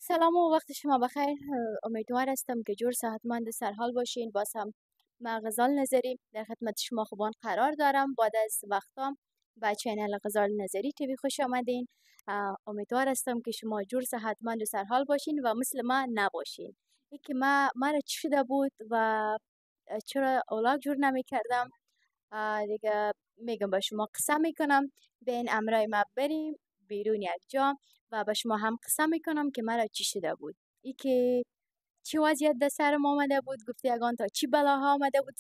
سلام و وقت شما بخیر. امیدوار هستم که جور صحتمند و سرحال باشین. باز هم من غزال نظری در خدمت شما خوبان قرار دارم. بعد از وقتام با چینل غزال نظری تیوی خوش آمدین. امیدوار هستم که شما جور صحتمند و سرحال باشین و مثل ما نباشین. این که مرا چی شده بود و چرا اولاغ جور نمی کردم دیگه میگم با شما قصه میکنم. به این امرای ما بریم بیرون یک جا و به شما هم قصه میکنم که مرا چی شده بود. ای که چی وضعیت در سرم آمده بود، گفته یگان تا چی بلاها آمده بود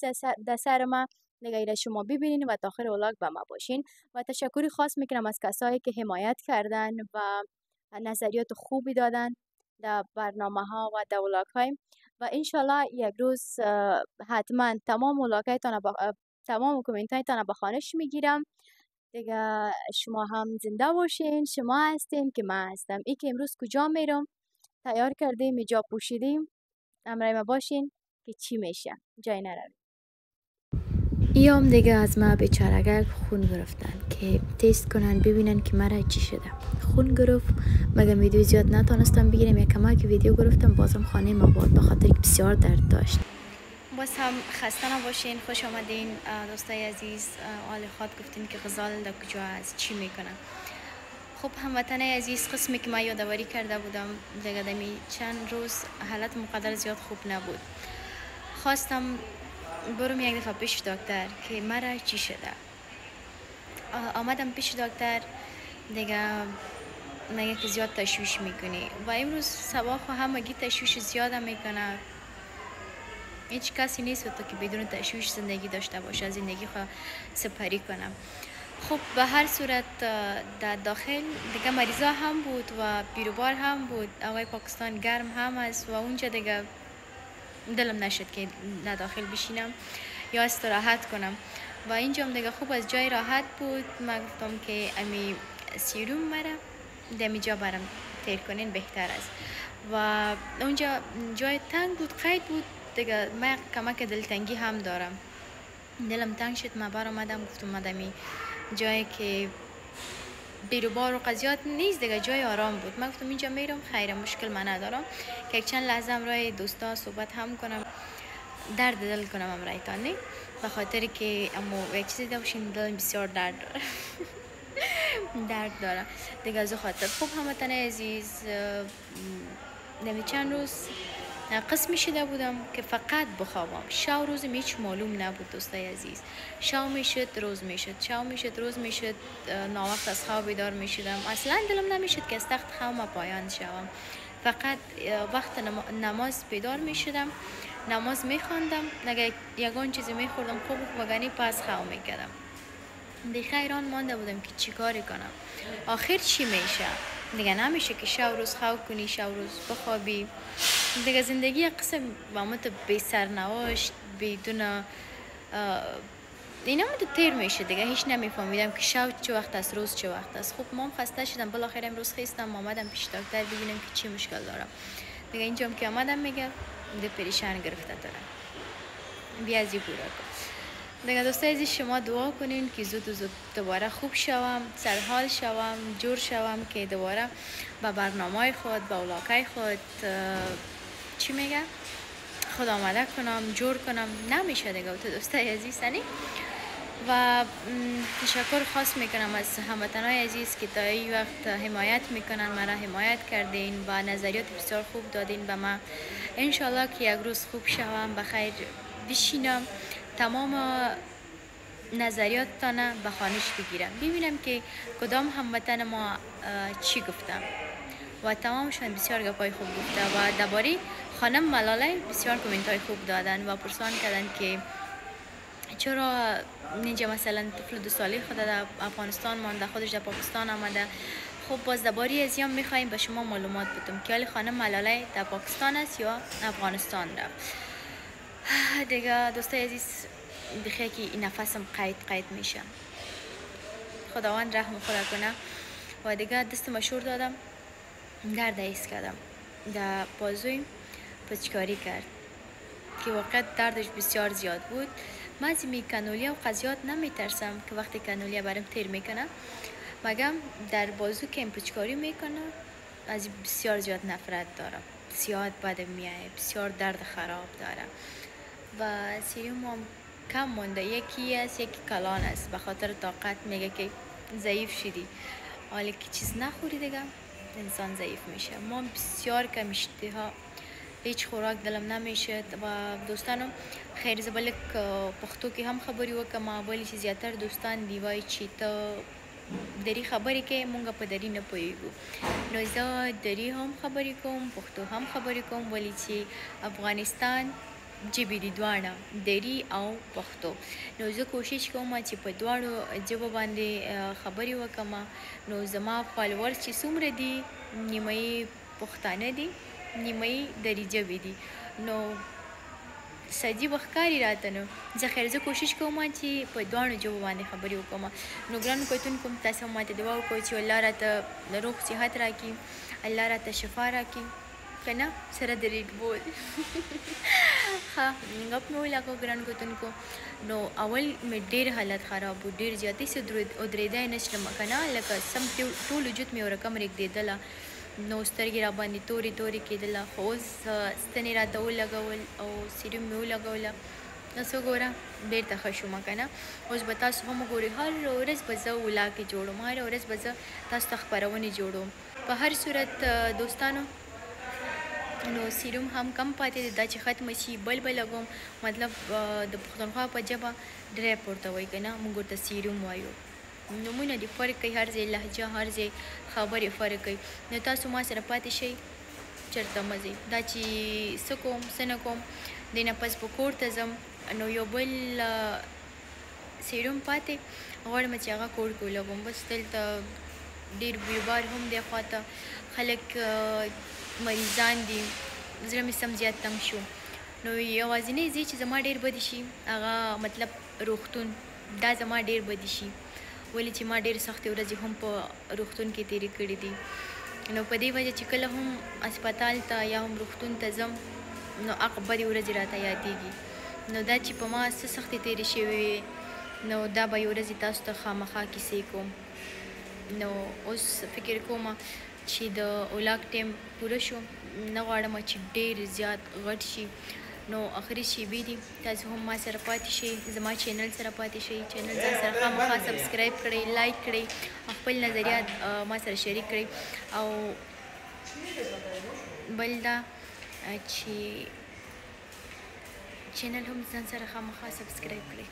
در سر ما. دیگه ایره شما ببینین و تا آخر ولاگ با ما باشین و تشکری خاص میکنم از کسایی که حمایت کردن و نظریات خوبی دادن در برنامه ها و در ولاگ های و انشالله یک روز حتما تمام ولاگ تمام کومنت هایتان به خانش میگیرم. دیگه شما هم زنده باشین. شما هستین که من هستم. ای که امروز کجا میرم تیار کردیم، ایجا پوشیدیم، امرای ما باشین که چی میشه، جای نروید. ایام دیگه از ما بیچارگل خون گرفتن که تست کنن ببینن که مرا چی شده. خون گرفت، مگه ویدیو زیاد نتونستم بگیرم، یک کمک ویدیو گرفتم، بازم خانه ما بود بخاطر که بسیار درد داشت. باز هم خسته نباشین. خوش آمدین دوستای عزیز. آل خود گفتین که غزال در کجا از چی میکنه. خب هموطن عزیز، قسمی که من یادآوری کرده بودم دیگه دمی چند روز حالت مقدر زیاد خوب نبود. خواستم برم یک دفعه پیش دکتر که مرا چی شده. آمدم پیش دکتر دیگه میگه که زیاد تشویش میکنی و امروز صباح همگی تشویش زیاد میکنه. هیچ کسی نیست تو که بدون تشویش زندگی داشته باشه، زندگی خود سپری کنم. خب به هر صورت در داخل دیگه مریضا هم بود و بیروبار هم بود. هوای پاکستان گرم هم است و اونجا دیگه دلم نشد که در داخل بشینم یا استراحت کنم و اینجا هم دیگه خوب از جای راحت بود. من گفتم که امی سیروم مرا دمیجا برم تیر کنین بهتر است و اونجا جای تنگ بود، قید بود دیگه. من کمک دلتنگی هم دارم، دلم تنگ شد. من بر آمدم گفتم مدامی جایی که بیروبار و قضیات نیست دیگه، جای آرام بود. من گفتم اینجا میرم، خیره مشکل من ندارم که یک چند لحظه امرای دوستا صحبت هم کنم، درد دل کنم امرایتان نی به خاطر که اما یک چیزی داشتین دلم بسیار درد داره درد داره دیگه از خاطر. خوب هموطن عزیز، نمی چند روز قسمی شده بودم که فقط بخوابم. شب و روزم هیچ معلوم نبود دوستای عزیز. شب میشد روز میشد، شب میشد روز میشد، ناوقت از خواب بیدار میشدم. اصلا دلم نمیشد که از تخت خوابم پایان شوم. فقط وقت نماز بیدار میشدم، نماز میخواندم، نگه یگان چیزی میخوردم خوب وگانی پس خواب میکردم. دیگه حیران مانده بودم که چی کاری کنم، آخر چی میشه. دیگه نمیشه که شب روز خواب کنی، شب روز بخوابی. دیگه زندگی قسم با مت بی سرنوشت بدون اینا مت تیر میشه دیگه. هیچ نمیفهمیدم که شب چه وقت است، روز چه وقت است. خب مام خسته شدم، بالاخره امروز خیستم آمدم پیش دکتر ببینم که چی مشکل دارم. دیگه اینجام که آمدم میگه دیگه پریشان گرفته دارم، بیا از بورا کن. دیگه دوستای عزیز شما دعا کنین که زود و زود دوباره خوب شوم، سرحال شوم، جور شوم که دوباره با برنامه خود، با ولاکای خود چی میگه خود آمده کنم، جور کنم. نمیشه دیگه تو دوستای عزیز نی. و تشکر خاص میکنم از هموطنای عزیز که تا این وقت حمایت میکنن، مرا حمایت کردین و نظریات بسیار خوب دادین به من. انشالله که یک روز خوب شوم، بخیر بشینم، تمام نظریاتتان به خانش بگیرم، ببینم که کدام هموطن ما چی گفتم و تمامشان بسیار گپای خوب گفته و درباره خانم ملاله بسیار کومنت های خوب دادن و پرسان کردن که چرا اینجا مثلا طفل 2 ساله خود در افغانستان مانده، خودش در پاکستان آمده. خب باز درباره ازیام میخوایم به شما معلومات بدم که حالی خانم ملاله در پاکستان است یا افغانستان رفت. دیگه دوستای عزیز بخیر که این نفسم قید میشه. خداوند رحم خدا کنه. و دیگه دست مشور دادم، درد ایست کردم، در بازویم پچکاری کرد که واقعا دردش بسیار زیاد بود. من از کنولیا و قضیات نمیترسم که وقتی کنولیا برم تیر میکنه، مگم در بازو که پچکاری میکنه از بسیار زیاد نفرت داره، بسیار بد میایه، بسیار درد خراب داره و سیروم هم کم مونده. یکی است یکی کلان است، به خاطر طاقت میگه که ضعیف شدی، حالا که چیز نخوری دیگه انسان ضعیف میشه. ما بسیار کم اشتها، هیچ خوراک دلم نمیشه. و دوستانم خیر زبالک پښتو کې هم خبرې وکم، ولی چې زیاتر دوستان دی وای چې ته دری خبرې کې مونږ په دری نه پوهیږو، نو زه دری هم خبرې کوم، پښتو هم خبرې کوم، ولی چې افغانستان ژبې دي دواړه، دری او پښتو. نو زه کوشش کوم چې په دواړو ژبو باندې خبرې وکم. نو زما فالوورز چې څومره دي، نیمه یې پښتانه دي، نیمه یې دری ژبې دي. نو سجی وښکاري راته. نو زه خیر زه کوشش کوم چې په دواړو ژبو باندې خبرې وکړم. نو ګرانو کتونکو تاسو هم ماته دعا وکړئ چې الله راته روغ صحت راکړي، الله راته شفا راکړي، که نه سره د ریډ بول ښه غپ مې ولګو ګرانو کتونکو. نو اول مې ډېر حالت خراب و، ډېر زیات هېڅ ودرېدی نه شلم که نه، لکه سم ټول وجود مې یو رقم رېږدېدله، نو سترګې را باندې تورې تورې کېدله. خو اوس ستنې راته ولګول او سیروم مې ولګوله، اوس وګوره بېرته ښه شومه که نه. اوس به تاسو هم وګورئ، هر ورځ به زه ولاګې جوړوم، هر ورځ به زه تاسو ته خپرونې جوړوم. په هر صورت دوستانو نو سیروم هم کم پاتې دی، دا چې ختمه شي بل به لګوم. مطلب د پښتونخوا په ژبه ډرایپ ورته وایي که نه، موږ ورته سیروم وایو. نومونه دې فرق کوي، هر ځای لهجه، هر ځای خبرې فرق کوي. نو تاسو ما سره پاتې شئ، چېرته مه ځئ. دا چې څه کوم څه نه کوم، دې نه پس به کور ته ځم. نو یو بل سیروم پاتې غواړم چې هغه کور کې ولګوم. بس دلته ډېر بیروبار هم دی خواته، خلک مریضان دي، زړه مې سم زیات تنګ شو. نو یوازینی ځای چې زما ډېر بدې شي هغه مطلب روغتون، دا زما ډېر بدې شي، ولې چې ما ډېرې سختې ورځې هم په روغتون کې تېرې کړې دي. نو په دې وجه چې کله هم اسپتال ته یا هم روغتون ته ځم، نو هغه بدې ورځې راته یادېږي. نو دا چې په ما څه سختې تېرې شوې وې، نو دا به یو ورځې تاسو ته خامخا کیسې کوم. نو اوس فکر کوم چې د اولاګ ټایم پوره شو، نه غواړم چې ډېر زیات غټ شي. نو آخري شیبې دي، تاسو هم ما سره پاتې شئ، زما چینل سره پاتې شئ. چینل ځان سره خامخا سبسکرایب کړئ، لایک کړئ، خپل نظریات ما سره شریک کړئ. او بل دا چې چینل هم ځان سره خامخا سبسکرایب کړئ.